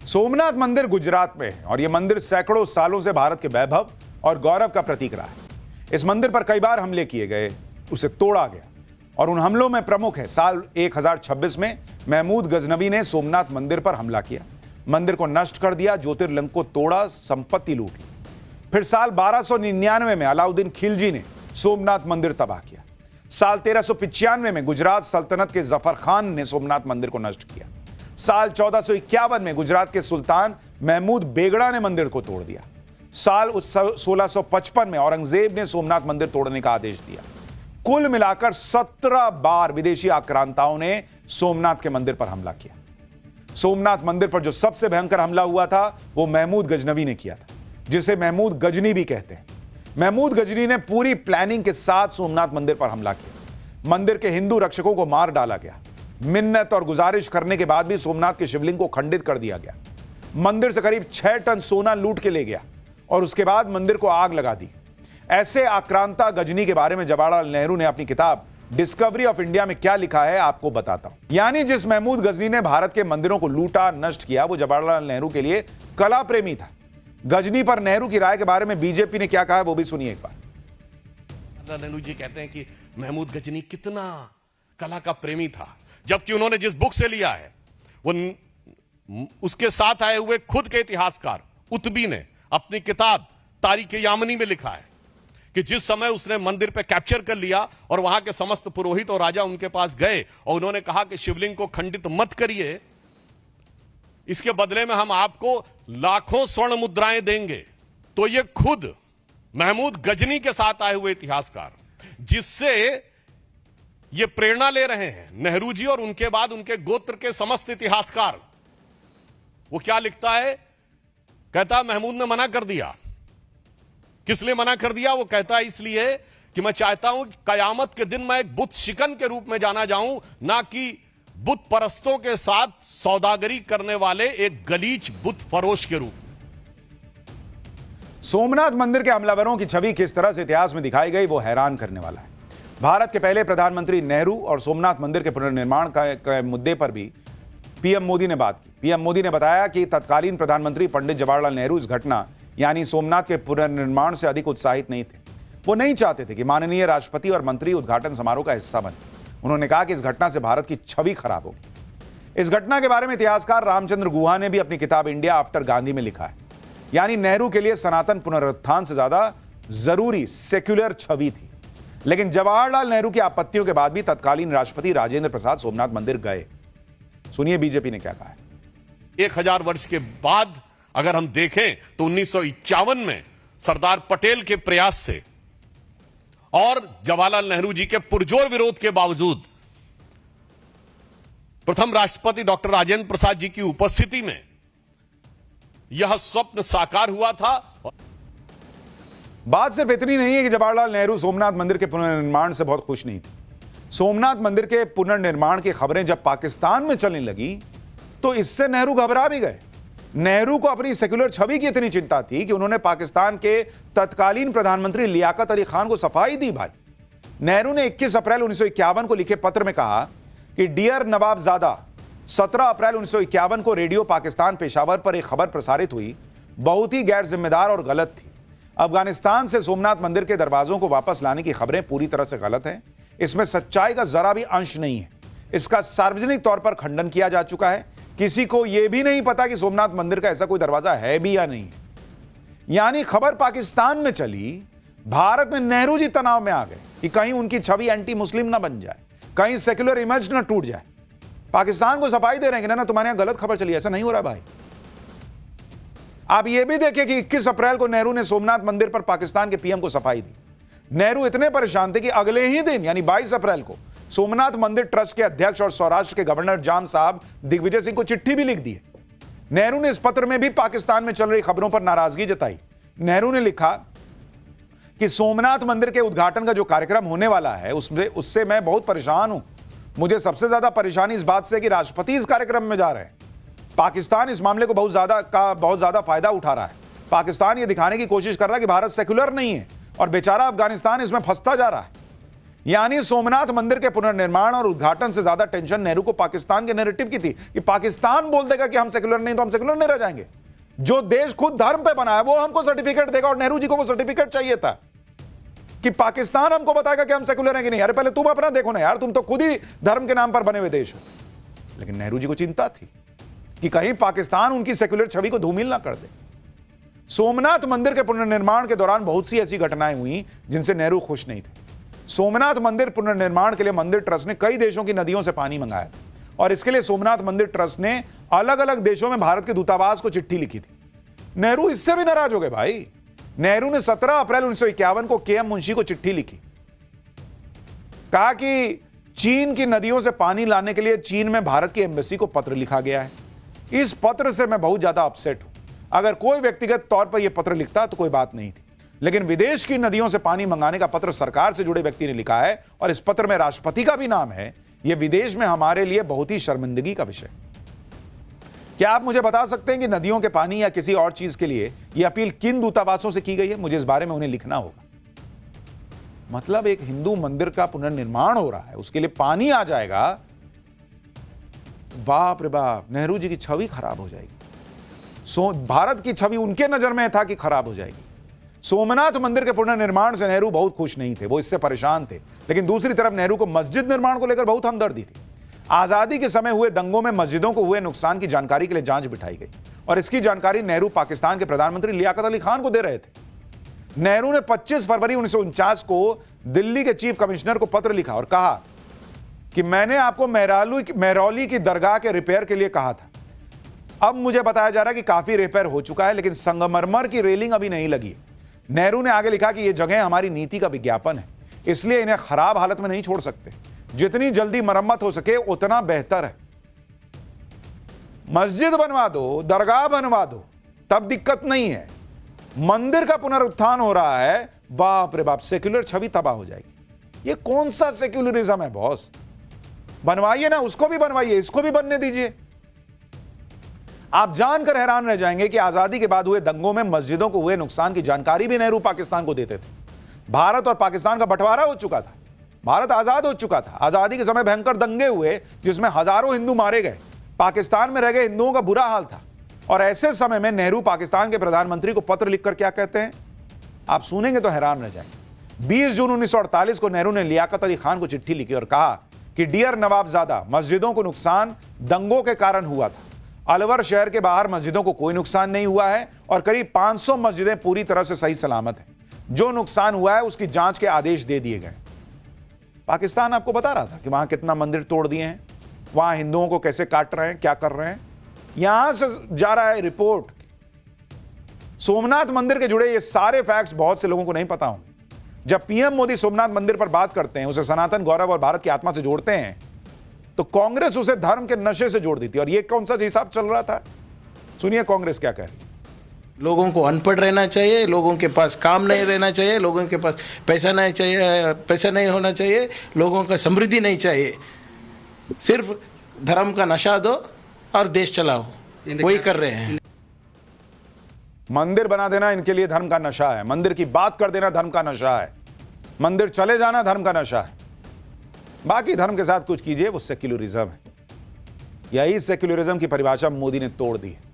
सोमनाथ मंदिर गुजरात में है और यह मंदिर सैकड़ों सालों से भारत के वैभव और गौरव का प्रतीक रहा है। इस मंदिर पर कई बार हमले किए गए, उसे तोड़ा गया और उन हमलों में प्रमुख है साल 1026 में महमूद गजनवी ने सोमनाथ मंदिर पर हमला किया, मंदिर को नष्ट कर दिया, ज्योतिर्लिंग को तोड़ा, संपत्ति लूट ली। फिर साल 1299 में अलाउद्दीन खिलजी ने सोमनाथ मंदिर तबाह किया। साल 1395 में गुजरात सल्तनत के जफर खान ने सोमनाथ मंदिर को नष्ट किया। साल 1451 में गुजरात के सुल्तान महमूद बेगड़ा ने मंदिर को तोड़ दिया। साल 1655 में औरंगजेब ने सोमनाथ मंदिर तोड़ने का आदेश दिया। कुल मिलाकर 17 बार विदेशी आक्रांताओं ने सोमनाथ के मंदिर पर हमला किया। सोमनाथ मंदिर पर जो सबसे भयंकर हमला हुआ था वो महमूद गजनवी ने किया था, जिसे महमूद गजनी भी कहते हैं। महमूद गजनी ने पूरी प्लानिंग के साथ सोमनाथ मंदिर पर हमला किया। मंदिर के हिंदू रक्षकों को मार डाला गया। मिन्नत और गुजारिश करने के बाद भी सोमनाथ के शिवलिंग को खंडित कर दिया गया। मंदिर से करीब 6 टन सोना लूट के ले गया और उसके बाद मंदिर को आग लगा दी। ऐसे आक्रांता गजनी के बारे में जवाहरलाल नेहरू ने अपनी किताब डिस्कवरी ऑफ इंडिया में क्या लिखा है आपको बताता हूं। यानी जिस महमूद गजनी ने भारत के मंदिरों को लूटा, नष्ट किया, वो जवाहरलाल नेहरू के लिए कला प्रेमी था। गजनी पर नेहरू की राय के बारे में बीजेपी ने क्या कहा है वो भी सुनिए एक बार। नेहरू जी कहते हैं कि महमूद गजनी कितना कला का प्रेमी था, जबकि उन्होंने जिस बुक से लिया है वो उसके साथ आए हुए खुद के इतिहासकार उतबी ने अपनी किताब तारीख यामनी में लिखा है कि जिस समय उसने मंदिर पे कैप्चर कर लिया और वहां के समस्त पुरोहित और राजा उनके पास गए और उन्होंने कहा कि शिवलिंग को खंडित मत करिए, इसके बदले में हम आपको लाखों स्वर्ण मुद्राएं देंगे। तो ये खुद महमूद गजनी के साथ आए हुए इतिहासकार, जिससे ये प्रेरणा ले रहे हैं नेहरू जी और उनके बाद उनके गोत्र के समस्त इतिहासकार, वो क्या लिखता है, कहता महमूद ने मना कर दिया। किस लिए मना कर दिया? वो कहता है इसलिए कि मैं चाहता हूं कि कयामत के दिन मैं एक बुत शिकन के रूप में जाना जाऊं, ना कि बुत परस्तों के साथ सौदागरी करने वाले एक गलीच बुत फरोश के रूप में। सोमनाथ मंदिर के हमलावरों की छवि किस तरह से इतिहास में दिखाई गई वो हैरान करने वाला है। भारत के पहले प्रधानमंत्री नेहरू और सोमनाथ मंदिर के पुनर्निर्माण के मुद्दे पर भी पीएम मोदी ने बात की। पीएम मोदी ने बताया कि तत्कालीन प्रधानमंत्री पंडित जवाहरलाल नेहरू इस घटना यानी सोमनाथ के पुनर्निर्माण से अधिक उत्साहित नहीं थे। वो नहीं चाहते थे कि माननीय राष्ट्रपति और मंत्री उद्घाटन समारोह का हिस्सा बने। उन्होंने कहा कि इस घटना से भारत की छवि खराब होगी। इस घटना के बारे में इतिहासकार रामचंद्र गुहा ने भी अपनी किताब इंडिया आफ्टर गांधी में लिखा है। यानी नेहरू के लिए सनातन पुनरुत्थान से ज्यादा जरूरी सेक्युलर छवि थी। लेकिन जवाहरलाल नेहरू की आपत्तियों के बाद भी तत्कालीन राष्ट्रपति राजेंद्र प्रसाद सोमनाथ मंदिर गए। सुनिए बीजेपी ने क्या कहा है। 1000 वर्ष के बाद अगर हम देखें तो 1951 में सरदार पटेल के प्रयास से और जवाहरलाल नेहरू जी के पुरजोर विरोध के बावजूद प्रथम राष्ट्रपति डॉक्टर राजेंद्र प्रसाद जी की उपस्थिति में यह स्वप्न साकार हुआ था। बात सिर्फ इतनी नहीं है कि जवाहरलाल नेहरू सोमनाथ मंदिर के पुनर्निर्माण से बहुत खुश नहीं थे। सोमनाथ मंदिर के पुनर्निर्माण की खबरें जब पाकिस्तान में चलने लगी तो इससे नेहरू घबरा भी गए। नेहरू को अपनी सेक्युलर छवि की इतनी चिंता थी कि उन्होंने पाकिस्तान के तत्कालीन प्रधानमंत्री लियाकत अली खान को सफाई दी। भाई नेहरू ने 21 अप्रैल 1951 को लिखे पत्र में कहा कि डियर नवाबजादा, 17 अप्रैल 1951 को रेडियो पाकिस्तान पेशावर पर एक खबर प्रसारित हुई, बहुत ही गैर जिम्मेदार और गलत थी। अफगानिस्तान से सोमनाथ मंदिर के दरवाजों को वापस लाने की खबरें पूरी तरह से गलत हैं। इसमें सच्चाई का जरा भी अंश नहीं है। इसका सार्वजनिक तौर पर खंडन किया जा चुका है। किसी को यह भी नहीं पता कि सोमनाथ मंदिर का ऐसा कोई दरवाजा है भी या नहीं है। यानी खबर पाकिस्तान में चली, भारत में नेहरू जी तनाव में आ गए कि कहीं उनकी छवि एंटी मुस्लिम ना बन जाए, कहीं सेक्युलर इमेज ना टूट जाए। पाकिस्तान को सफाई दे रहे हैं कि ना तुम्हारे यहां गलत खबर चली, ऐसा नहीं हो रहा भाई। आप यह भी देखिए कि 21 अप्रैल को नेहरू ने सोमनाथ मंदिर पर पाकिस्तान के पीएम को सफाई दी। नेहरू इतने परेशान थे कि अगले ही दिन यानी 22 अप्रैल को सोमनाथ मंदिर ट्रस्ट के अध्यक्ष और सौराष्ट्र के गवर्नर जाम साहब दिग्विजय सिंह को चिट्ठी भी लिख दी है। नेहरू ने इस पत्र में भी पाकिस्तान में चल रही खबरों पर नाराजगी जताई। नेहरू ने लिखा कि सोमनाथ मंदिर के उद्घाटन का जो कार्यक्रम होने वाला है उससे मैं बहुत परेशान हूं। मुझे सबसे ज्यादा परेशानी इस बात से कि राष्ट्रपति इस कार्यक्रम में जा रहे हैं। पाकिस्तान इस मामले को बहुत ज्यादा फायदा उठा रहा है। पाकिस्तान यह दिखाने की कोशिश कर रहा है कि भारत सेक्युलर नहीं है और बेचारा अफगानिस्तान इसमें फंसता जा रहा है। यानी सोमनाथ मंदिर के पुनर्निर्माण और उद्घाटन से ज्यादा टेंशन नेहरू को पाकिस्तान के नैरेटिव की थी कि पाकिस्तान बोल देगा कि हम सेक्युलर नहीं तो हम सेक्युलर नहीं रह जाएंगे। जो देश खुद धर्म पे बना है वो हमको सर्टिफिकेट देगा, और नेहरू जी को वो सर्टिफिकेट चाहिए था कि पाकिस्तान हमको बताएगा कि हम सेक्युलर हैं कि नहीं। अरे पहले तुम अपना देखो ना यार, तुम तो खुद ही धर्म के नाम पर बने हुए देश हो। लेकिन नेहरू जी को चिंता थी कि कहीं पाकिस्तान उनकी सेक्युलर छवि को धूमिल ना कर दे। सोमनाथ मंदिर के पुनर्निर्माण के दौरान बहुत सी ऐसी घटनाएं हुई जिनसे नेहरू खुश नहीं थे। सोमनाथ मंदिर पुनर्निर्माण के लिए मंदिर ट्रस्ट ने कई देशों की नदियों से पानी मंगाया था, और इसके लिए सोमनाथ मंदिर ट्रस्ट ने अलग अलग देशों में भारत के दूतावास को चिट्ठी लिखी थी। नेहरू इससे भी नाराज हो गए भाई। नेहरू ने 17 अप्रैल 1951 को के.एम. मुंशी को चिट्ठी लिखी, कहा कि चीन की नदियों से पानी लाने के लिए चीन में भारत की एम्बेसी को पत्र लिखा गया है। इस पत्र से मैं बहुत ज्यादा अपसेट हूं। अगर कोई व्यक्तिगत तौर पर यह पत्र लिखता तो कोई बात नहीं थी, लेकिन विदेश की नदियों से पानी मंगाने का पत्र सरकार से जुड़े व्यक्ति ने लिखा है, और इस पत्र में राष्ट्रपति का भी नाम है। यह विदेश में हमारे लिए बहुत ही शर्मिंदगी का विषय। क्या आप मुझे बता सकते हैं कि नदियों के पानी या किसी और चीज के लिए यह अपील किन दूतावासों से की गई है? मुझे इस बारे में उन्हें लिखना होगा। मतलब एक हिंदू मंदिर का पुनर्निर्माण हो रहा है, उसके लिए पानी आ जाएगा, बाप रे बाप, नेहरू जी की छवि खराब हो जाएगी। भारत की छवि उनके नजर में था कि खराब हो जाएगी। सोमनाथ मंदिर के पुनर्निर्माण से नेहरू बहुत खुश नहीं थे, वो इससे परेशान थे। लेकिन दूसरी तरफ नेहरू को मस्जिद निर्माण को लेकर बहुत हमदर्दी थी। आजादी के समय हुए दंगों में मस्जिदों को हुए नुकसान की जानकारी के लिए जांच बिठाई गई, और इसकी जानकारी नेहरू पाकिस्तान के प्रधानमंत्री लियाकत अली खान को दे रहे थे। नेहरू ने 25 फरवरी 1949 को दिल्ली के चीफ कमिश्नर को पत्र लिखा और कहा कि मैंने आपको मेहरौली की दरगाह के रिपेयर के लिए कहा था। अब मुझे बताया जा रहा है कि काफी रिपेयर हो चुका है, लेकिन संगमरमर की रेलिंग अभी नहीं लगी है। नेहरू ने आगे लिखा कि यह जगह हमारी नीति का विज्ञापन है, इसलिए इन्हें खराब हालत में नहीं छोड़ सकते। जितनी जल्दी मरम्मत हो सके उतना बेहतर है। मस्जिद बनवा दो, दरगाह बनवा दो, तब दिक्कत नहीं है। मंदिर का पुनरुत्थान हो रहा है, बाप रे बाप, सेक्युलर छवि तबाह हो जाएगी। ये कौन सा सेक्युलरिज्म है बॉस? बनवाइए ना, उसको भी बनवाइए, इसको भी बनने दीजिए। आप जानकर हैरान रह जाएंगे कि आजादी के बाद हुए दंगों में मस्जिदों को हुए नुकसान की जानकारी भी नेहरू पाकिस्तान को देते थे। भारत और पाकिस्तान का बंटवारा हो चुका था, भारत आजाद हो चुका था। आजादी के समय भयंकर दंगे हुए जिसमें हजारों हिंदू मारे गए। पाकिस्तान में रह गए हिंदुओं का बुरा हाल था, और ऐसे समय में नेहरू पाकिस्तान के प्रधानमंत्री को पत्र लिखकर क्या कहते हैं, आप सुनेंगे तो हैरान रह जाएंगे। 20 जून 1948 को नेहरू ने लियाकत अली खान को चिट्ठी लिखी और कहा कि डियर नवाबजादा, मस्जिदों को नुकसान दंगों के कारण हुआ था। अलवर शहर के बाहर मस्जिदों को कोई नुकसान नहीं हुआ है, और करीब 500 मस्जिदें पूरी तरह से सही सलामत हैं। जो नुकसान हुआ है उसकी जांच के आदेश दे दिए गए। पाकिस्तान आपको बता रहा था कि वहां कितना मंदिर तोड़ दिए हैं, वहां हिंदुओं को कैसे काट रहे हैं, क्या कर रहे हैं। यहां से जा रहा है रिपोर्ट। सोमनाथ मंदिर के जुड़े ये सारे फैक्ट्स बहुत से लोगों को नहीं पता होंगे। जब पीएम मोदी सोमनाथ मंदिर पर बात करते हैं, उसे सनातन गौरव और भारत की आत्मा से जोड़ते हैं, तो कांग्रेस उसे धर्म के नशे से जोड़ दी थी। और ये कौन सा हिसाब चल रहा था, सुनिए कांग्रेस क्या कह रही है। लोगों को अनपढ़ रहना चाहिए, लोगों के पास काम नहीं रहना चाहिए, लोगों के पास पैसा नहीं होना चाहिए, लोगों का समृद्धि नहीं चाहिए। सिर्फ धर्म का नशा दो और देश चलाओ, वही कर रहे हैं। मंदिर बना देना इनके लिए धर्म का नशा है, मंदिर की बात कर देना धर्म का नशा है, मंदिर चले जाना धर्म का नशा है। बाकी धर्म के साथ कुछ कीजिए, वो सेक्युलरिज्म है। यही सेक्युलरिज्म की परिभाषा मोदी ने तोड़ दी है।